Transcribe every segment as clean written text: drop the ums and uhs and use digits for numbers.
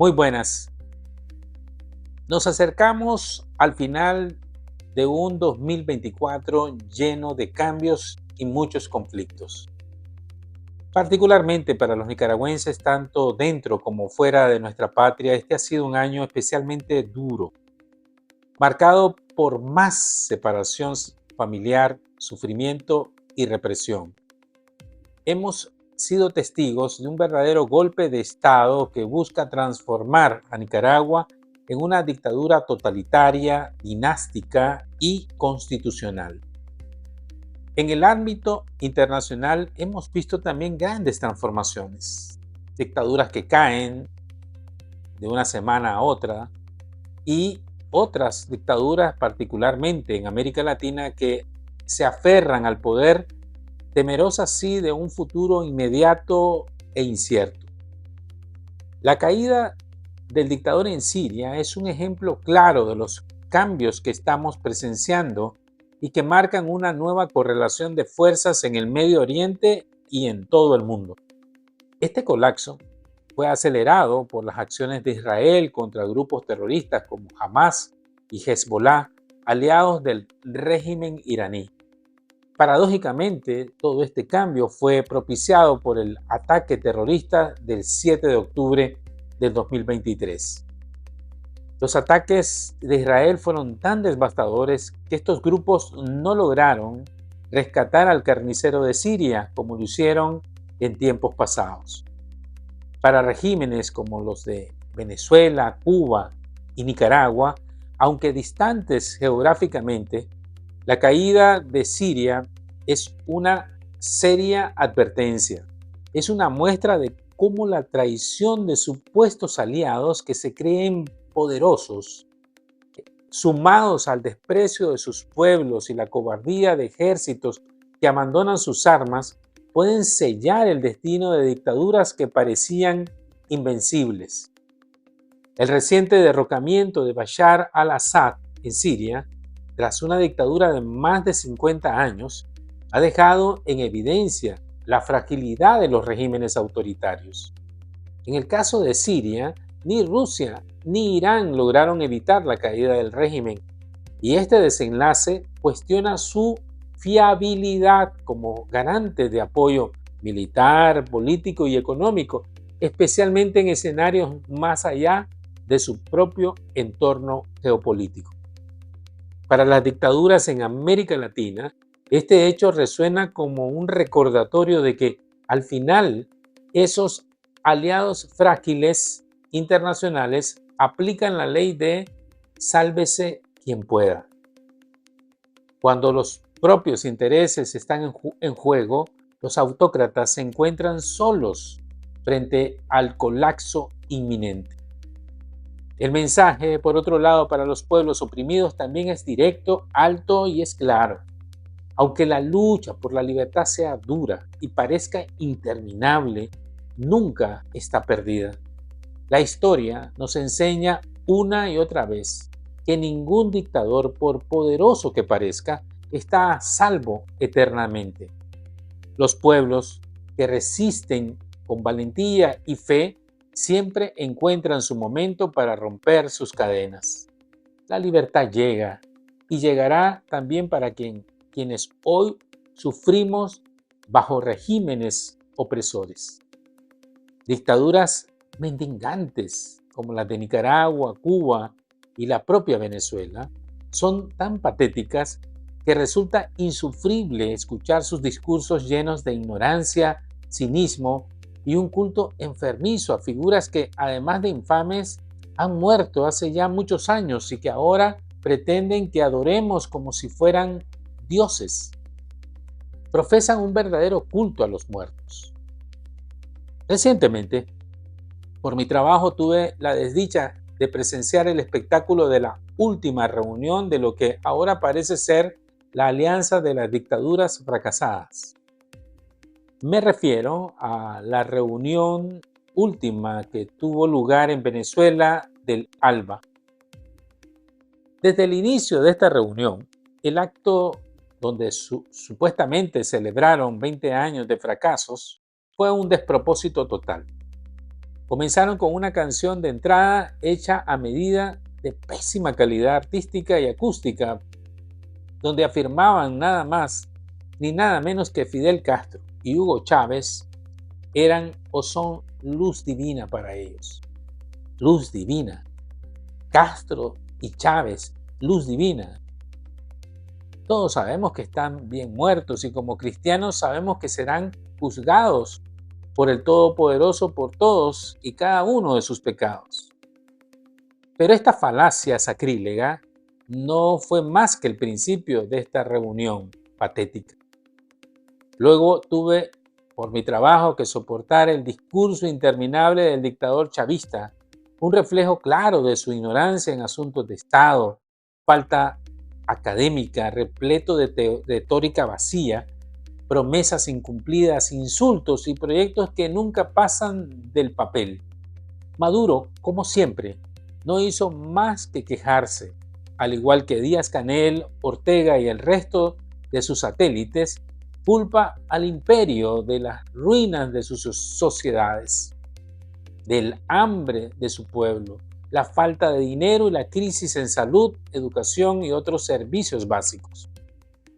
Muy buenas. Nos acercamos al final de un 2024 lleno de cambios y muchos conflictos. Particularmente para los nicaragüenses, tanto dentro como fuera de nuestra patria, este ha sido un año especialmente duro, marcado por más separación familiar, sufrimiento y represión. Hemos sido testigos de un verdadero golpe de Estado que busca transformar a Nicaragua en una dictadura totalitaria, dinástica y constitucional. En el ámbito internacional hemos visto también grandes transformaciones, dictaduras que caen de una semana a otra y otras dictaduras, particularmente en América Latina, que se aferran al poder temerosas sí de un futuro inmediato e incierto. La caída del dictador en Siria es un ejemplo claro de los cambios que estamos presenciando y que marcan una nueva correlación de fuerzas en el Medio Oriente y en todo el mundo. Este colapso fue acelerado por las acciones de Israel contra grupos terroristas como Hamas y Hezbollah, aliados del régimen iraní. Paradójicamente, todo este cambio fue propiciado por el ataque terrorista del 7 de octubre del 2023. Los ataques de Israel fueron tan devastadores que estos grupos no lograron rescatar al carnicero de Siria como lo hicieron en tiempos pasados. Para regímenes como los de Venezuela, Cuba y Nicaragua, aunque distantes geográficamente, la caída de Siria es una seria advertencia. Es una muestra de cómo la traición de supuestos aliados que se creen poderosos, sumados al desprecio de sus pueblos y la cobardía de ejércitos que abandonan sus armas, pueden sellar el destino de dictaduras que parecían invencibles. El reciente derrocamiento de Bashar al-Assad en Siria, tras una dictadura de más de 50 años, ha dejado en evidencia la fragilidad de los regímenes autoritarios. En el caso de Siria, ni Rusia ni Irán lograron evitar la caída del régimen, y este desenlace cuestiona su fiabilidad como garante de apoyo militar, político y económico, especialmente en escenarios más allá de su propio entorno geopolítico. Para las dictaduras en América Latina, este hecho resuena como un recordatorio de que, al final, esos aliados frágiles internacionales aplican la ley de sálvese quien pueda. Cuando los propios intereses están en juego, los autócratas se encuentran solos frente al colapso inminente. El mensaje, por otro lado, para los pueblos oprimidos también es directo, alto y es claro. Aunque la lucha por la libertad sea dura y parezca interminable, nunca está perdida. La historia nos enseña una y otra vez que ningún dictador, por poderoso que parezca, está a salvo eternamente. Los pueblos que resisten con valentía y fe siempre encuentran su momento para romper sus cadenas. La libertad llega y llegará también para quienes hoy sufrimos bajo regímenes opresores. Dictaduras mendigantes como las de Nicaragua, Cuba y la propia Venezuela son tan patéticas que resulta insufrible escuchar sus discursos llenos de ignorancia, cinismo y un culto enfermizo a figuras que, además de infames, han muerto hace ya muchos años y que ahora pretenden que adoremos como si fueran dioses. Profesan un verdadero culto a los muertos. Recientemente, por mi trabajo tuve la desdicha de presenciar el espectáculo de la última reunión de lo que ahora parece ser la Alianza de las Dictaduras Fracasadas. Me refiero a la reunión última que tuvo lugar en Venezuela del ALBA. Desde el inicio de esta reunión, el acto donde supuestamente celebraron 20 años de fracasos fue un despropósito total. Comenzaron con una canción de entrada hecha a medida de pésima calidad artística y acústica, donde afirmaban nada más ni nada menos que Fidel Castro y Hugo Chávez eran o son luz divina para ellos. Luz divina. Castro y Chávez, luz divina. Todos sabemos que están bien muertos y como cristianos sabemos que serán juzgados por el Todopoderoso por todos y cada uno de sus pecados. Pero esta falacia sacrílega no fue más que el principio de esta reunión patética. Luego tuve por mi trabajo que soportar el discurso interminable del dictador chavista, un reflejo claro de su ignorancia en asuntos de Estado, falta académica, repleto de retórica vacía, promesas incumplidas, insultos y proyectos que nunca pasan del papel. Maduro, como siempre, no hizo más que quejarse, al igual que Díaz-Canel, Ortega y el resto de sus satélites, culpa al imperio de las ruinas de sus sociedades, del hambre de su pueblo, la falta de dinero y la crisis en salud, educación y otros servicios básicos.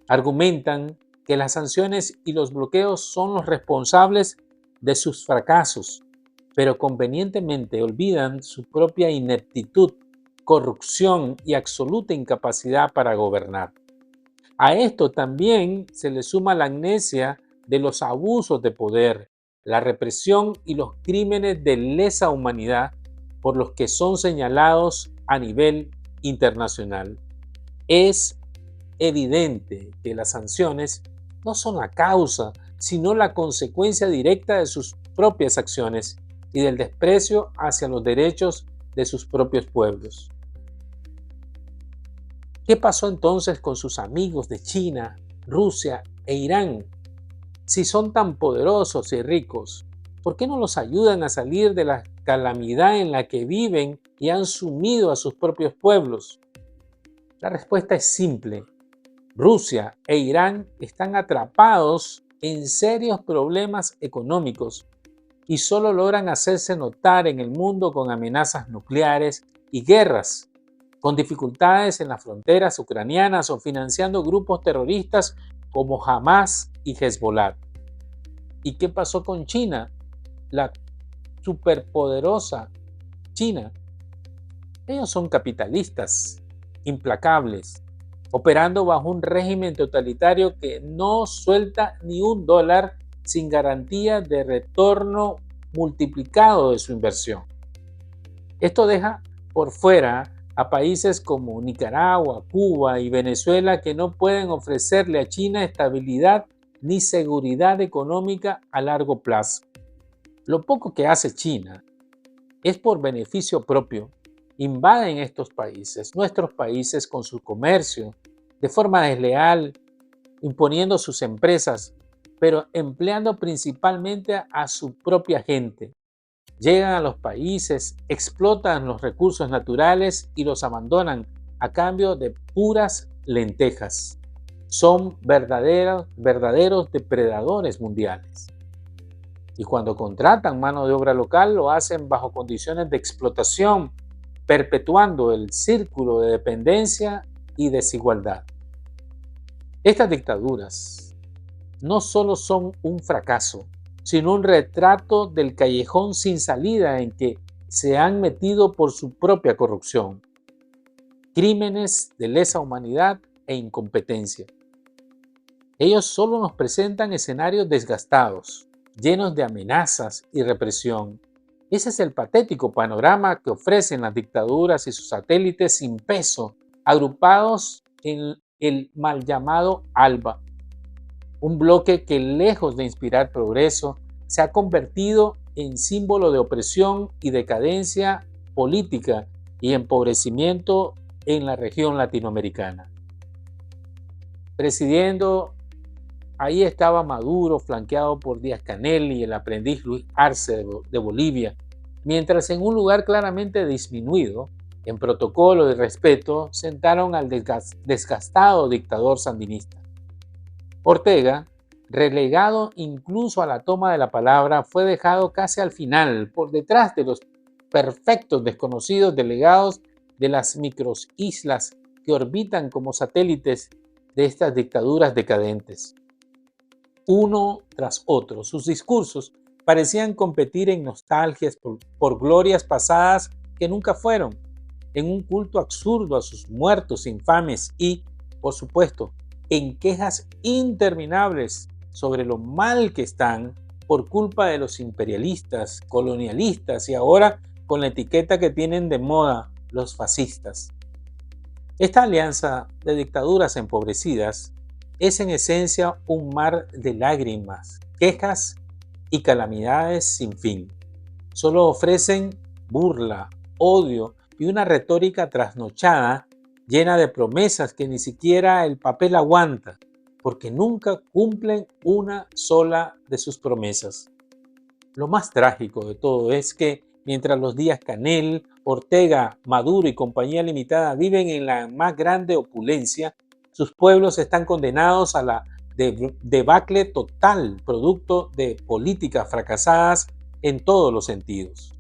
Argumentan que las sanciones y los bloqueos son los responsables de sus fracasos, pero convenientemente olvidan su propia ineptitud, corrupción y absoluta incapacidad para gobernar. A esto también se le suma la amnesia de los abusos de poder, la represión y los crímenes de lesa humanidad por los que son señalados a nivel internacional. Es evidente que las sanciones no son la causa, sino la consecuencia directa de sus propias acciones y del desprecio hacia los derechos de sus propios pueblos. ¿Qué pasó entonces con sus amigos de China, Rusia e Irán? Si son tan poderosos y ricos, ¿por qué no los ayudan a salir de la calamidad en la que viven y han sumido a sus propios pueblos? La respuesta es simple. Rusia e Irán están atrapados en serios problemas económicos y solo logran hacerse notar en el mundo con amenazas nucleares y guerras, con dificultades en las fronteras ucranianas o financiando grupos terroristas como Hamas y Hezbollah. ¿Y qué pasó con China? La superpoderosa China. Ellos son capitalistas, implacables, operando bajo un régimen totalitario que no suelta ni un dólar sin garantía de retorno multiplicado de su inversión. Esto deja por fuera a países como Nicaragua, Cuba y Venezuela que no pueden ofrecerle a China estabilidad ni seguridad económica a largo plazo. Lo poco que hace China es por beneficio propio. Invaden estos países, nuestros países, con su comercio, de forma desleal, imponiendo sus empresas, pero empleando principalmente a su propia gente. Llegan a los países, explotan los recursos naturales y los abandonan a cambio de puras lentejas. Son verdaderos depredadores mundiales. Y cuando contratan mano de obra local, lo hacen bajo condiciones de explotación, perpetuando el círculo de dependencia y desigualdad. Estas dictaduras no solo son un fracaso, sino un retrato del callejón sin salida en que se han metido por su propia corrupción, crímenes de lesa humanidad e incompetencia. Ellos solo nos presentan escenarios desgastados, llenos de amenazas y represión. Ese es el patético panorama que ofrecen las dictaduras y sus satélites sin peso, agrupados en el mal llamado ALBA, un bloque que, lejos de inspirar progreso, se ha convertido en símbolo de opresión y decadencia política y empobrecimiento en la región latinoamericana. Presidiendo, ahí estaba Maduro, flanqueado por Díaz-Canel y el aprendiz Luis Arce de Bolivia, mientras en un lugar claramente disminuido, en protocolo y respeto, sentaron al desgastado dictador sandinista. Ortega, relegado incluso a la toma de la palabra, fue dejado casi al final, por detrás de los perfectos desconocidos delegados de las microislas que orbitan como satélites de estas dictaduras decadentes. Uno tras otro, sus discursos parecían competir en nostalgias por glorias pasadas que nunca fueron, en un culto absurdo a sus muertos infames y, por supuesto, en quejas interminables sobre lo mal que están por culpa de los imperialistas, colonialistas y ahora con la etiqueta que tienen de moda, los fascistas. Esta alianza de dictaduras empobrecidas es en esencia un mar de lágrimas, quejas y calamidades sin fin. Solo ofrecen burla, odio y una retórica trasnochada llena de promesas que ni siquiera el papel aguanta, porque nunca cumplen una sola de sus promesas. Lo más trágico de todo es que mientras los Díaz-Canel, Ortega, Maduro y compañía limitada viven en la más grande opulencia, sus pueblos están condenados a la debacle total, producto de políticas fracasadas en todos los sentidos.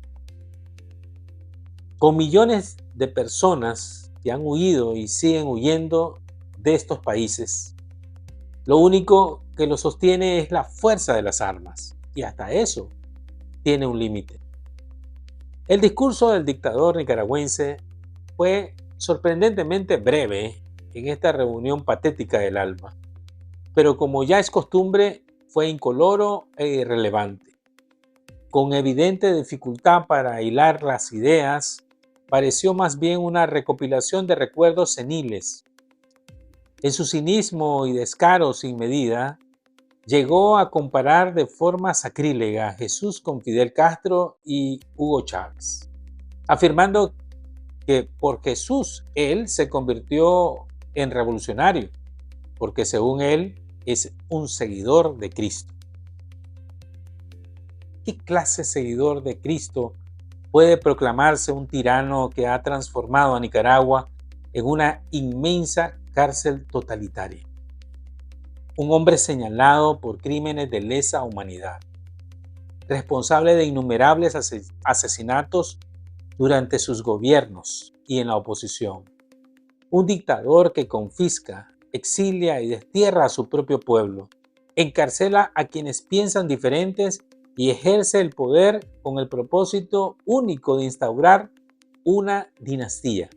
Con millones de personas que han huido y siguen huyendo de estos países, lo único que los sostiene es la fuerza de las armas, y hasta eso tiene un límite. El discurso del dictador nicaragüense fue sorprendentemente breve en esta reunión patética del alma, pero como ya es costumbre, fue incoloro e irrelevante. Con evidente dificultad para hilar las ideas, pareció más bien una recopilación de recuerdos seniles. En su cinismo y descaro sin medida, llegó a comparar de forma sacrílega a Jesús con Fidel Castro y Hugo Chávez, afirmando que por Jesús él se convirtió en revolucionario, porque según él es un seguidor de Cristo. ¿Qué clase de seguidor de Cristo puede proclamarse un tirano que ha transformado a Nicaragua en una inmensa cárcel totalitaria? Un hombre señalado por crímenes de lesa humanidad, responsable de innumerables asesinatos durante sus gobiernos y en la oposición. Un dictador que confisca, exilia y destierra a su propio pueblo, encarcela a quienes piensan diferentes y ejerce el poder con el propósito único de instaurar una dinastía.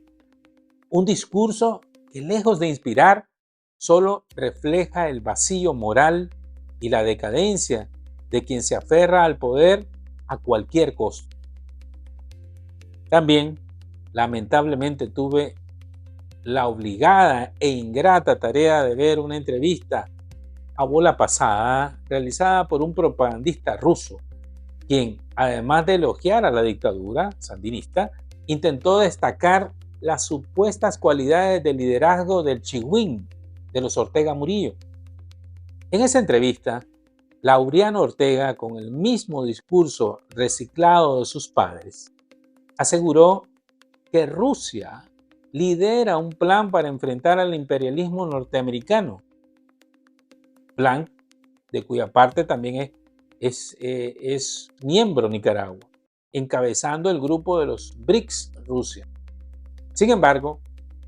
Un discurso que, lejos de inspirar, solo refleja el vacío moral y la decadencia de quien se aferra al poder a cualquier costo. También, lamentablemente, tuve la obligada e ingrata tarea de ver una entrevista a bola pasada realizada por un propagandista ruso, quien, además de elogiar a la dictadura sandinista, intentó destacar las supuestas cualidades de liderazgo del Chihuín de los Ortega Murillo. En esa entrevista, Laureano Ortega, con el mismo discurso reciclado de sus padres, aseguró que Rusia lidera un plan para enfrentar al imperialismo norteamericano, plan de cuya parte también es miembro Nicaragua, encabezando el grupo de los BRICS Rusia. Sin embargo,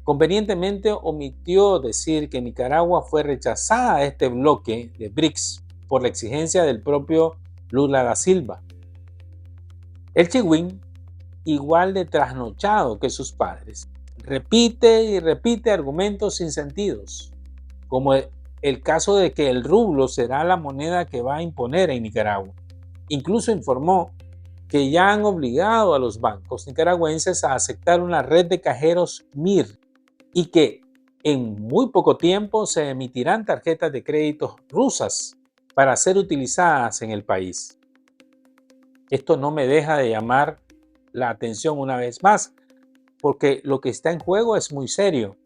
convenientemente omitió decir que Nicaragua fue rechazada de este bloque de BRICS por la exigencia del propio Lula da Silva. El Chihuín, igual de trasnochado que sus padres, repite y repite argumentos sin sentidos, como el caso de que el rublo será la moneda que va a imponer en Nicaragua. Incluso informó que ya han obligado a los bancos nicaragüenses a aceptar una red de cajeros MIR y que en muy poco tiempo se emitirán tarjetas de crédito rusas para ser utilizadas en el país. Esto no me deja de llamar la atención una vez más, porque lo que está en juego es muy serio.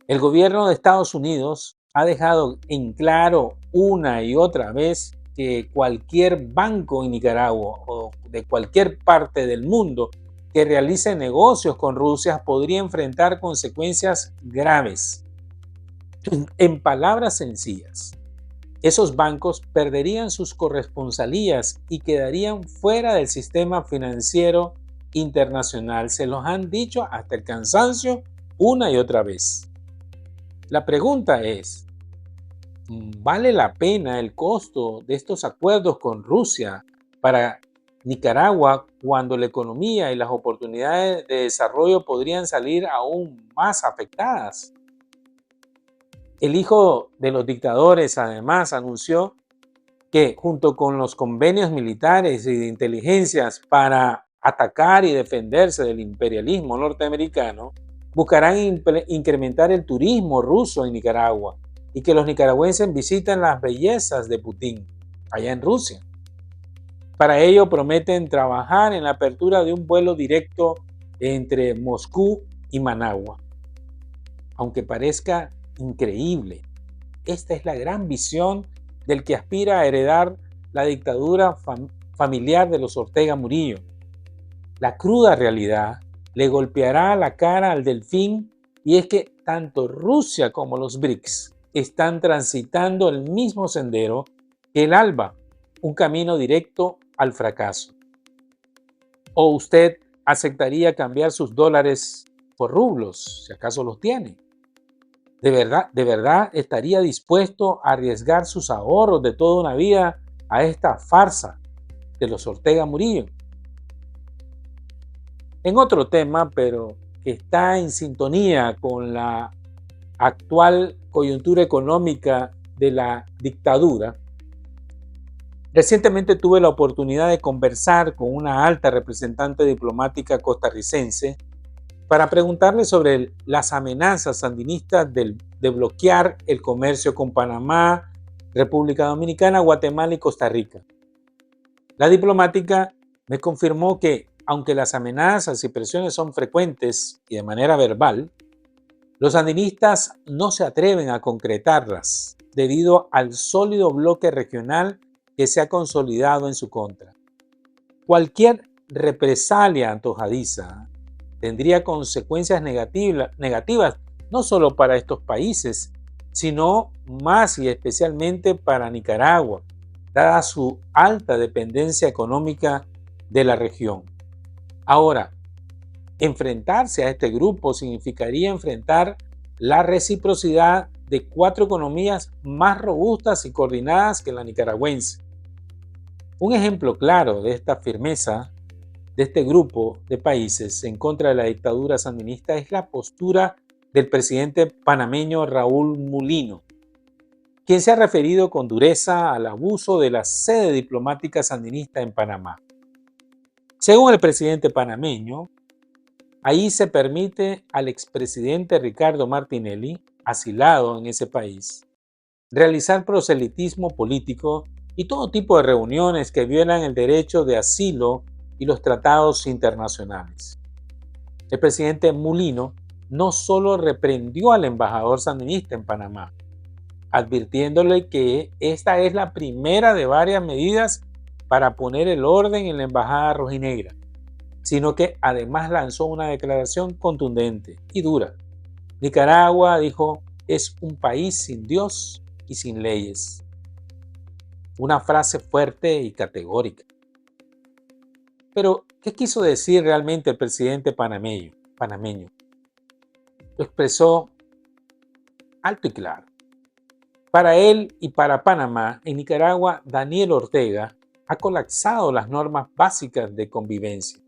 El gobierno de Estados Unidos ha dejado en claro una y otra vez que cualquier banco en Nicaragua o de cualquier parte del mundo que realice negocios con Rusia podría enfrentar consecuencias graves. En palabras sencillas, esos bancos perderían sus corresponsalías y quedarían fuera del sistema financiero internacional. Se los han dicho hasta el cansancio una y otra vez. La pregunta es, ¿vale la pena el costo de estos acuerdos con Rusia para Nicaragua cuando la economía y las oportunidades de desarrollo podrían salir aún más afectadas? El hijo de los dictadores además anunció que junto con los convenios militares y de inteligencias para atacar y defenderse del imperialismo norteamericano, buscarán incrementar el turismo ruso en Nicaragua y que los nicaragüenses visiten las bellezas de Putin allá en Rusia. Para ello prometen trabajar en la apertura de un vuelo directo entre Moscú y Managua. Aunque parezca increíble, esta es la gran visión del que aspira a heredar la dictadura familiar de los Ortega Murillo. La cruda realidad le golpeará la cara al delfín, y es que tanto Rusia como los BRICS están transitando el mismo sendero que el ALBA, un camino directo al fracaso. ¿O usted aceptaría cambiar sus dólares por rublos, si acaso los tiene? ¿De verdad estaría dispuesto a arriesgar sus ahorros de toda una vida a esta farsa de los Ortega Murillo? En otro tema, pero que está en sintonía con la actual coyuntura económica de la dictadura, recientemente tuve la oportunidad de conversar con una alta representante diplomática costarricense para preguntarle sobre las amenazas sandinistas de bloquear el comercio con Panamá, República Dominicana, Guatemala y Costa Rica. La diplomática me confirmó que, aunque las amenazas y presiones son frecuentes y de manera verbal, los sandinistas no se atreven a concretarlas debido al sólido bloque regional que se ha consolidado en su contra. Cualquier represalia antojadiza tendría consecuencias negativas no solo para estos países, sino más y especialmente para Nicaragua, dada su alta dependencia económica de la región. Ahora, enfrentarse a este grupo significaría enfrentar la reciprocidad de 4 economías más robustas y coordinadas que la nicaragüense. Un ejemplo claro de esta firmeza de este grupo de países en contra de la dictadura sandinista es la postura del presidente panameño Raúl Mulino, quien se ha referido con dureza al abuso de la sede diplomática sandinista en Panamá. Según el presidente panameño, ahí se permite al expresidente Ricardo Martinelli, asilado en ese país, realizar proselitismo político y todo tipo de reuniones que violan el derecho de asilo y los tratados internacionales. El presidente Mulino no solo reprendió al embajador sandinista en Panamá, advirtiéndole que esta es la primera de varias medidas para poner el orden en la embajada rojinegra, sino que además lanzó una declaración contundente y dura. Nicaragua, dijo, es un país sin Dios y sin leyes. Una frase fuerte y categórica. Pero, ¿qué quiso decir realmente el presidente panameño? Lo expresó alto y claro. Para él y para Panamá, en Nicaragua, Daniel Ortega ha colapsado las normas básicas de convivencia.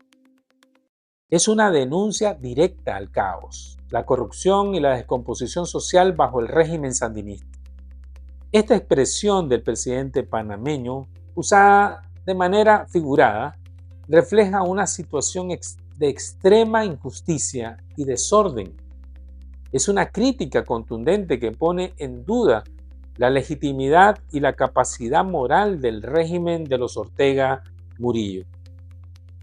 Es una denuncia directa al caos, la corrupción y la descomposición social bajo el régimen sandinista. Esta expresión del presidente panameño, usada de manera figurada, refleja una situación de extrema injusticia y desorden. Es una crítica contundente que pone en duda la legitimidad y la capacidad moral del régimen de los Ortega Murillo.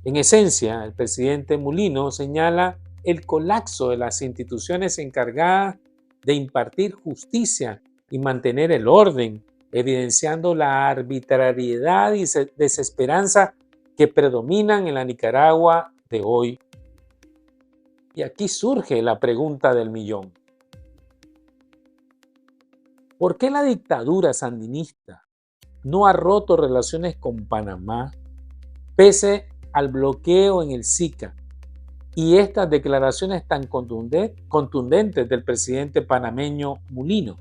En esencia, el presidente Mulino señala el colapso de las instituciones encargadas de impartir justicia y mantener el orden, evidenciando la arbitrariedad y desesperanza que predominan en la Nicaragua de hoy. Y aquí surge la pregunta del millón. ¿Por qué la dictadura sandinista no ha roto relaciones con Panamá pese al bloqueo en el SICA y estas declaraciones tan contundentes del presidente panameño Mulino?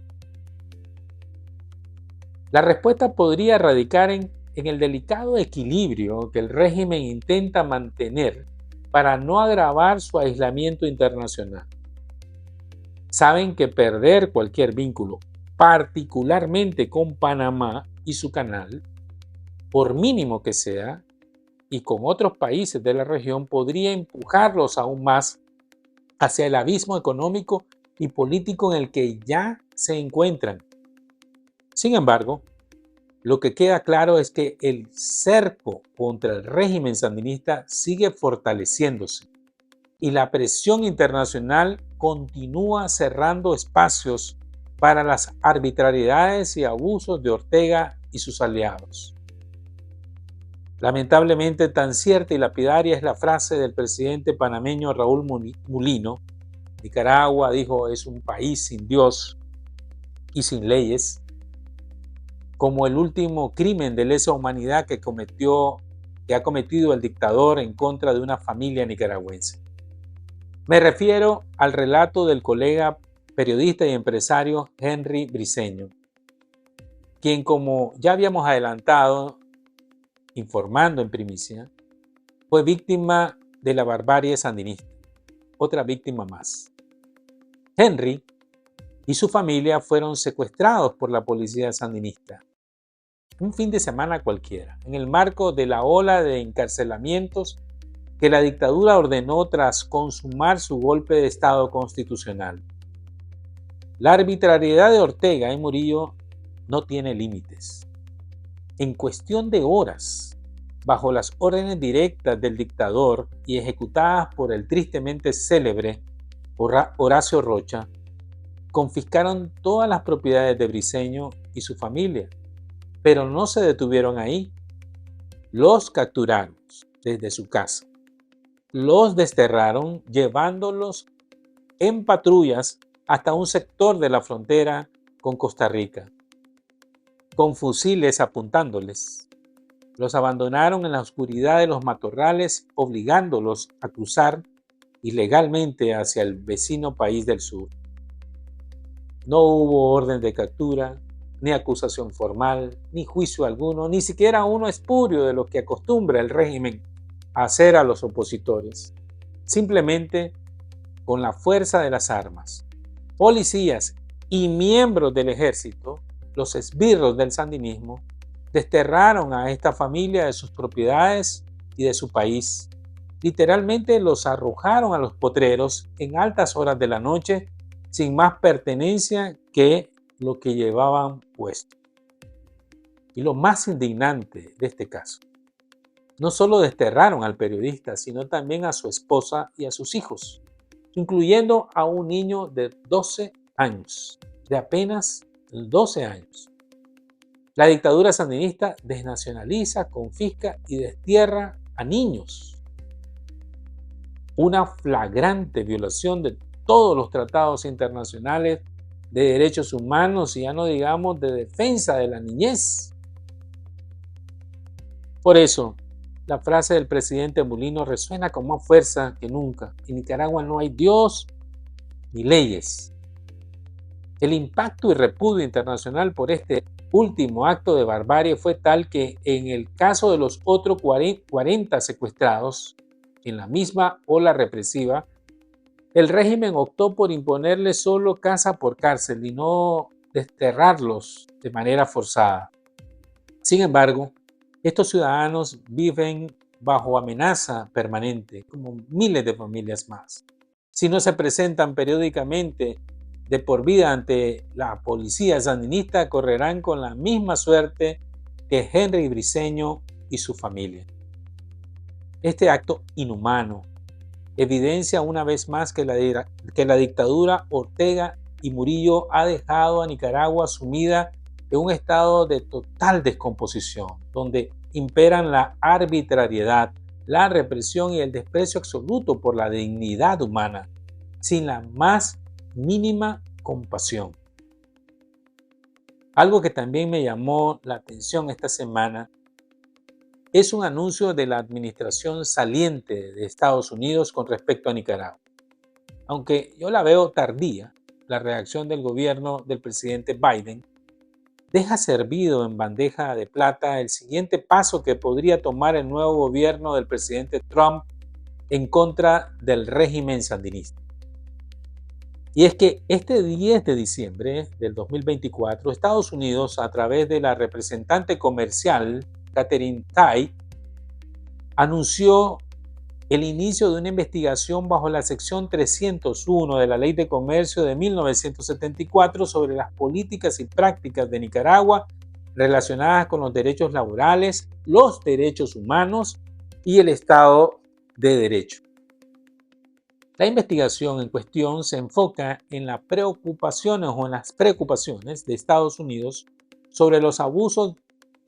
La respuesta podría radicar en el delicado equilibrio que el régimen intenta mantener para no agravar su aislamiento internacional. Saben que perder cualquier vínculo, particularmente con Panamá y su canal, por mínimo que sea, y con otros países de la región, podría empujarlos aún más hacia el abismo económico y político en el que ya se encuentran. Sin embargo, lo que queda claro es que el cerco contra el régimen sandinista sigue fortaleciéndose y la presión internacional continúa cerrando espacios para las arbitrariedades y abusos de Ortega y sus aliados. Lamentablemente, tan cierta y lapidaria es la frase del presidente panameño Raúl Mulino. Nicaragua, dijo, es un país sin Dios y sin leyes, como el último crimen de lesa humanidad que ha cometido el dictador en contra de una familia nicaragüense. Me refiero al relato del colega periodista y empresario Henry Briceño, quien, como ya habíamos adelantado, informando en primicia, fue víctima de la barbarie sandinista, otra víctima más. Henry y su familia fueron secuestrados por la policía sandinista un fin de semana cualquiera, en el marco de la ola de encarcelamientos que la dictadura ordenó tras consumar su golpe de Estado constitucional. La arbitrariedad de Ortega y Murillo no tiene límites. En cuestión de horas, bajo las órdenes directas del dictador y ejecutadas por el tristemente célebre Horacio Rocha, confiscaron todas las propiedades de Briceño y su familia, pero no se detuvieron ahí. Los capturaron desde su casa. Los desterraron llevándolos en patrullas hasta un sector de la frontera con Costa Rica, con fusiles apuntándoles. Los abandonaron en la oscuridad de los matorrales, obligándolos a cruzar ilegalmente hacia el vecino país del sur. No hubo orden de captura, ni acusación formal, ni juicio alguno, ni siquiera uno espurio de lo que acostumbra el régimen a hacer a los opositores. Simplemente, con la fuerza de las armas, policías y miembros del ejército, los esbirros del sandinismo, desterraron a esta familia de sus propiedades y de su país. Literalmente los arrojaron a los potreros en altas horas de la noche, sin más pertenencia que lo que llevaban puesto. Y lo más indignante de este caso, no solo desterraron al periodista, sino también a su esposa y a sus hijos, incluyendo a un niño de 12 años, de apenas 12 años. La dictadura sandinista desnacionaliza, confisca y destierra a niños. Una flagrante violación de todos los tratados internacionales de derechos humanos y ya no digamos de defensa de la niñez. Por eso, la frase del presidente Mulino resuena con más fuerza que nunca. En Nicaragua no hay Dios ni leyes. El impacto y repudio internacional por este último acto de barbarie fue tal que en el caso de los otros 40 secuestrados, en la misma ola represiva, el régimen optó por imponerles solo casa por cárcel y no desterrarlos de manera forzada. Sin embargo, estos ciudadanos viven bajo amenaza permanente, como miles de familias más. Si no se presentan periódicamente de por vida ante la policía sandinista, correrán con la misma suerte que Henry Briceño y su familia. Este acto inhumano evidencia una vez más que la dictadura Ortega y Murillo ha dejado a Nicaragua sumida en un estado de total descomposición, donde imperan la arbitrariedad, la represión y el desprecio absoluto por la dignidad humana, sin la más mínima compasión. Algo que también me llamó la atención esta semana es un anuncio de la administración saliente de Estados Unidos con respecto a Nicaragua. Aunque yo la veo tardía, la reacción del gobierno del presidente Biden deja servido en bandeja de plata el siguiente paso que podría tomar el nuevo gobierno del presidente Trump en contra del régimen sandinista. Y es que este 10 de diciembre del 2024, Estados Unidos, a través de la representante comercial Katherine Tai, anunció el inicio de una investigación bajo la sección 301 de la Ley de Comercio de 1974 sobre las políticas y prácticas de Nicaragua relacionadas con los derechos laborales, los derechos humanos y el Estado de Derecho. La investigación en cuestión se enfoca en las preocupaciones de Estados Unidos sobre los abusos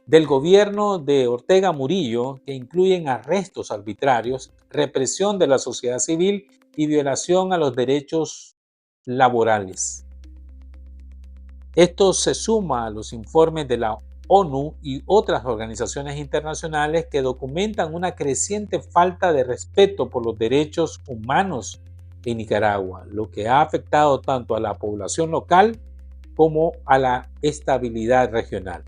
del gobierno de Ortega Murillo, que incluyen arrestos arbitrarios, represión de la sociedad civil y violación a los derechos laborales. Esto se suma a los informes de la ONU y otras organizaciones internacionales que documentan una creciente falta de respeto por los derechos humanos en Nicaragua, lo que ha afectado tanto a la población local como a la estabilidad regional.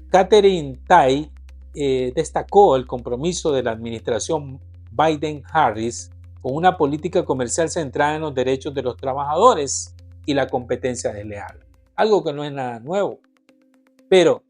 Katherine Tai destacó el compromiso de la administración Biden-Harris con una política comercial centrada en los derechos de los trabajadores y la competencia desleal, algo que no es nada nuevo. Pero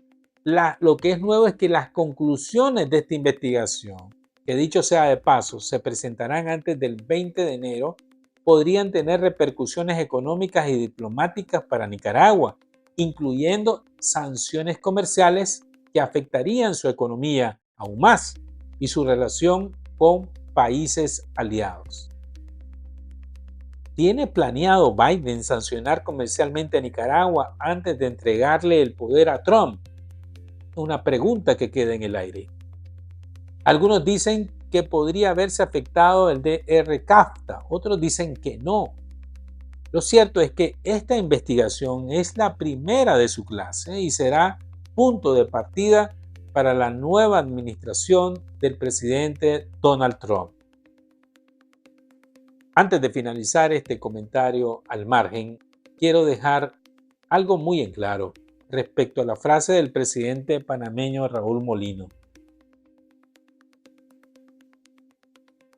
lo que es nuevo es que las conclusiones de esta investigación, que dicho sea de paso, se presentarán antes del 20 de enero, podrían tener repercusiones económicas y diplomáticas para Nicaragua, incluyendo sanciones comerciales que afectarían su economía aún más y su relación con países aliados. ¿Tiene planeado Biden sancionar comercialmente a Nicaragua antes de entregarle el poder a Trump? Una pregunta que queda en el aire. Algunos dicen que podría haberse afectado el DR-CAFTA, otros dicen que no. Lo cierto es que esta investigación es la primera de su clase y será punto de partida para la nueva administración del presidente Donald Trump. Antes de finalizar este comentario al margen, quiero dejar algo muy en claro respecto a la frase del presidente panameño Raúl Molino.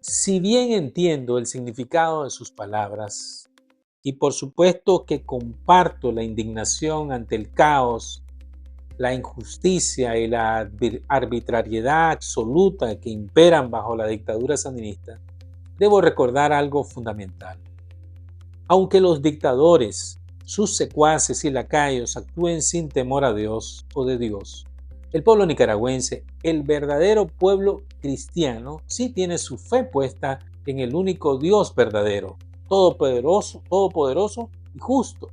Si bien entiendo el significado de sus palabras, y por supuesto que comparto la indignación ante el caos, la injusticia y la arbitrariedad absoluta que imperan bajo la dictadura sandinista, debo recordar algo fundamental. Aunque los dictadores, sus secuaces y lacayos actúen sin temor a Dios o de Dios, el pueblo nicaragüense, el verdadero pueblo cristiano, sí tiene su fe puesta en el único Dios verdadero, todopoderoso y justo.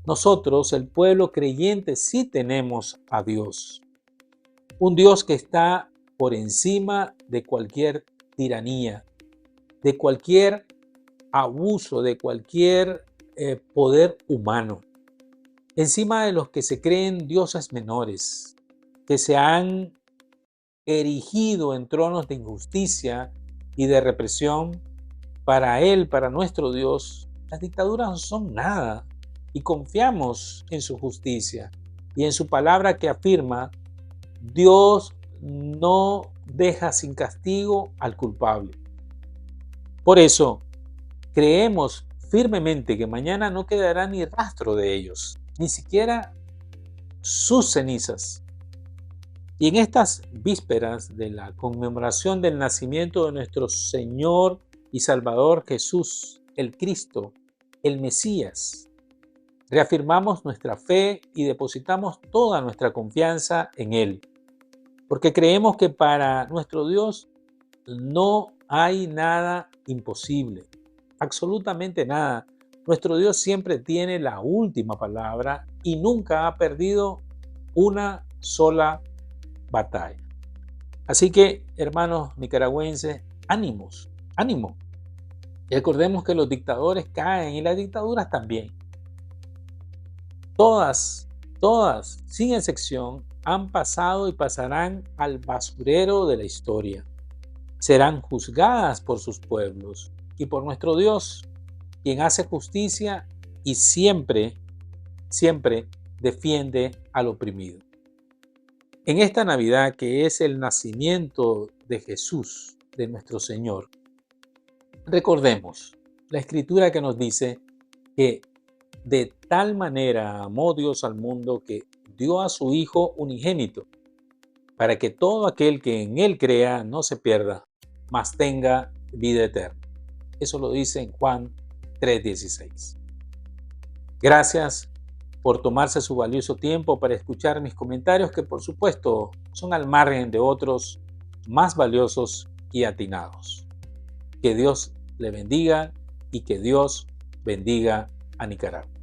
Nosotros, el pueblo creyente, sí tenemos a Dios. Un Dios que está por encima de cualquier tiranía, de cualquier abuso, de cualquier poder humano. Encima de los que se creen dioses menores, que se han erigido en tronos de injusticia y de represión, para Él, para nuestro Dios, las dictaduras no son nada y confiamos en su justicia y en su palabra que afirma: Dios no deja sin castigo al culpable. Por eso, creemos firmemente que mañana no quedará ni rastro de ellos, ni siquiera sus cenizas. Y en estas vísperas de la conmemoración del nacimiento de nuestro Señor y Salvador Jesús, el Cristo, el Mesías, reafirmamos nuestra fe y depositamos toda nuestra confianza en Él, porque creemos que para nuestro Dios no hay nada imposible, absolutamente nada. Nuestro Dios siempre tiene la última palabra y nunca ha perdido una sola batalla. Así que, hermanos nicaragüenses, ánimo. Y recordemos que los dictadores caen y las dictaduras también. todas, sin excepción, han pasado y pasarán al basurero de la historia. Serán juzgadas por sus pueblos y por nuestro Dios, quien hace justicia y siempre defiende al oprimido. En esta Navidad, que es el nacimiento de Jesús, de nuestro Señor, recordemos la escritura que nos dice que de tal manera amó Dios al mundo que dio a su Hijo unigénito, para que todo aquel que en Él crea no se pierda, mas tenga vida eterna. Eso lo dice en Juan 3:16. Gracias por tomarse su valioso tiempo para escuchar mis comentarios, que por supuesto son al margen de otros más valiosos y atinados. Que Dios le bendiga y que Dios bendiga a Nicaragua.